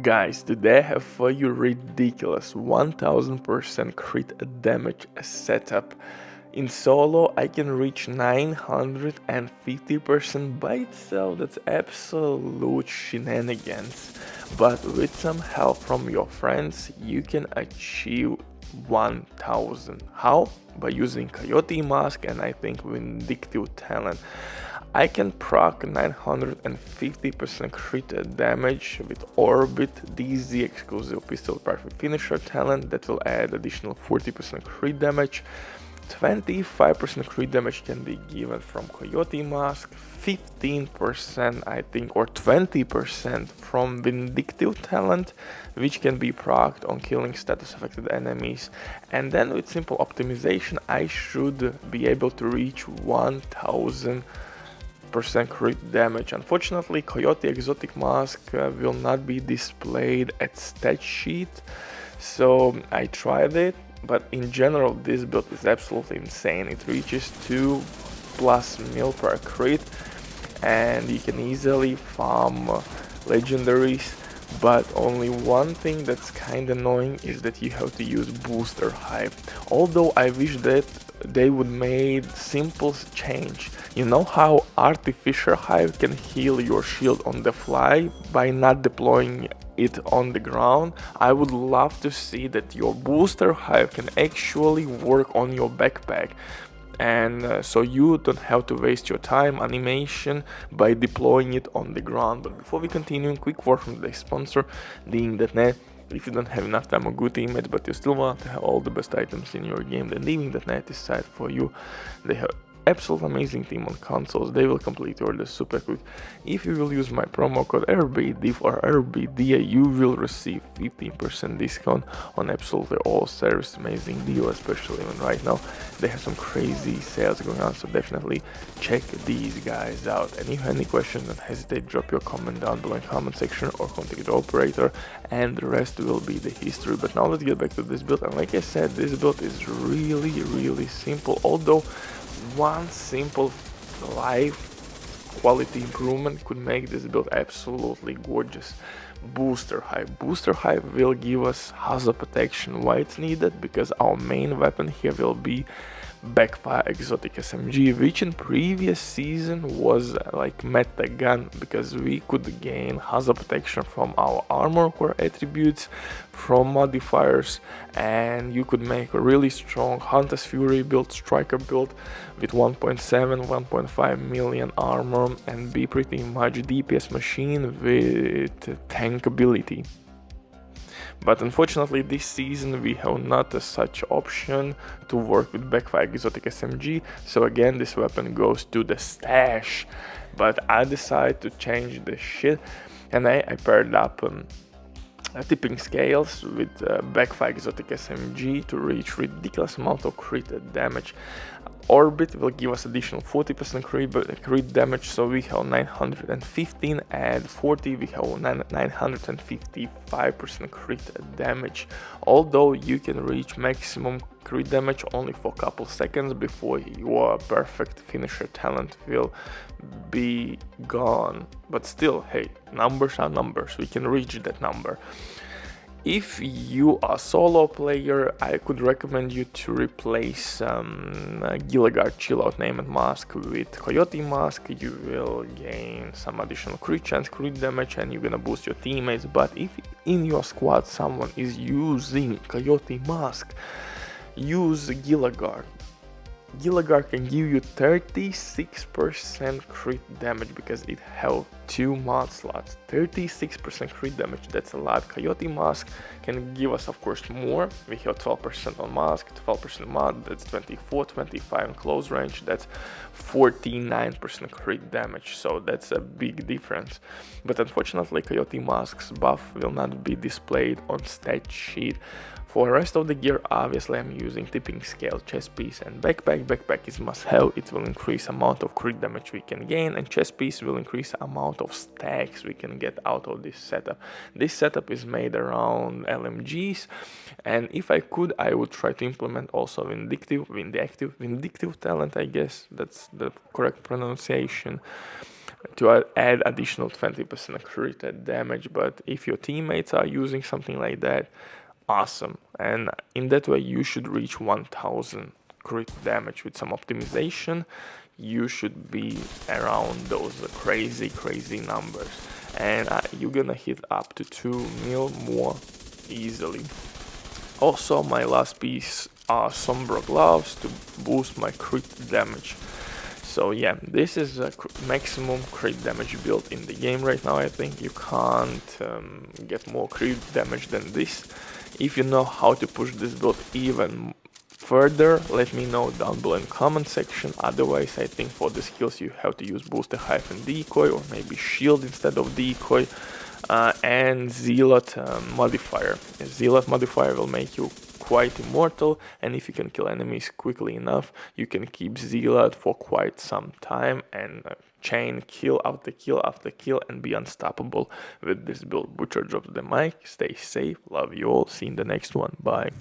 Guys, today I have for you ridiculous 1000% crit damage setup. In solo I can reach 950% by itself, that's absolute shenanigans. But with some help from your friends you can achieve 1000. How? By using Coyote Mask and I think Vindictive Talent. I can proc 950% crit damage with Orbit, DZ exclusive pistol perfect finisher talent that will add additional 40% crit damage. 25% crit damage can be given from Coyote Mask, 15% I think or 20% from Vindictive Talent, which can be procced on killing status affected enemies, and then with simple optimization I should be able to reach 1000% crit damage. Unfortunately, Coyote Exotic Mask will not be displayed at stat sheet, so I tried it, but in general this build is absolutely insane. It reaches 2+ mil per crit and you can easily farm legendaries, but only one thing that's kind of annoying is that you have to use booster hive. Although I wish that they would made simple change. You know how artificial hive can heal your shield on the fly by not deploying it on the ground? I would love to see that your booster hive can actually work on your backpack, and so you don't have to waste your time animation by deploying it on the ground. But before we continue, quick word from the sponsor, Leaving.net. If you don't have enough time or good teammates but you still want to have all the best items in your game, then Leaving.net is site for you. They have absolute amazing team on consoles. They will complete your order super quick. If you will use my promo code RBDIF or RBDA, you will receive 15% discount on absolutely all service. Amazing deal, especially even right now they have some crazy sales going on, so definitely check these guys out. And if you have any questions, don't hesitate, drop your comment down below in the comment section or contact the operator, and the rest will be the history. But now let's get back to this build, and like I said, this build is really simple, although one simple life quality improvement could make this build absolutely gorgeous. Booster hive. Booster hive will give us hazard protection. Why it's needed? Because our main weapon here will be BACKFIRE exotic SMG, which in previous season was like meta gun, because we could gain hazard protection from our armor core attributes, from modifiers, and you could make a really strong Hunter's Fury build, striker build with 1.7-1.5 million armor and be pretty much DPS machine with tank ability. But unfortunately this season we have not such option to work with BACKFIRE exotic SMG, so again this weapon goes to the stash. But I decided to change the shit, and I paired up tipping scales with BACKFIRE exotic SMG to reach ridiculous amount of crit damage. Orbit will give us additional 40% crit damage, so we have 915, and 40 we have 955% crit damage. Although you can reach maximum crit damage only for a couple seconds before your perfect finisher talent will be gone. But still, hey, numbers are numbers, we can reach that number. If you are a solo player, I could recommend you to replace Gilligard Chillout Named Mask with Coyote Mask. You will gain some additional crit chance, crit damage, and you're gonna boost your teammates. But if in your squad someone is using Coyote Mask, use Gilligard. Gilligard can give you 36% crit damage because it have 2 mod slots. 36% crit damage, that's a lot. Coyote Mask can give us of course more. We have 12% on mask, 12% mod, that's 24, 25 in close range, that's 49% crit damage, so that's a big difference. But unfortunately Coyote Mask's buff will not be displayed on stat sheet. For the rest of the gear, obviously I'm using tipping scale, chest piece and backpack. Backpack is must have, it will increase amount of crit damage we can gain, and chest piece will increase amount of stacks we can get out of this setup. This setup is made around LMGs, and if I could I would try to implement also vindictive talent, I guess that's the correct pronunciation. to add additional 20% crit damage. But if your teammates are using something like that, awesome. And in that way you should reach 1000 crit damage. With some optimization you should be around those crazy numbers, and you're gonna hit up to 2 mil more easily. Also, my last piece are Sombra gloves to boost my crit damage. So yeah, this is a maximum crit damage build in the game right now. I think you can't get more crit damage than this. If you know how to push this build even further, let me know down below in comment section. Otherwise, I think for the skills you have to use booster hyphen decoy, or maybe shield instead of decoy, and zealot modifier. A zealot modifier will make you quite immortal, and if you can kill enemies quickly enough, you can keep zealot for quite some time and chain kill after kill after kill and be unstoppable with this build. Butcher drops the mic. Stay safe. Love you all. See you in the next one. Bye.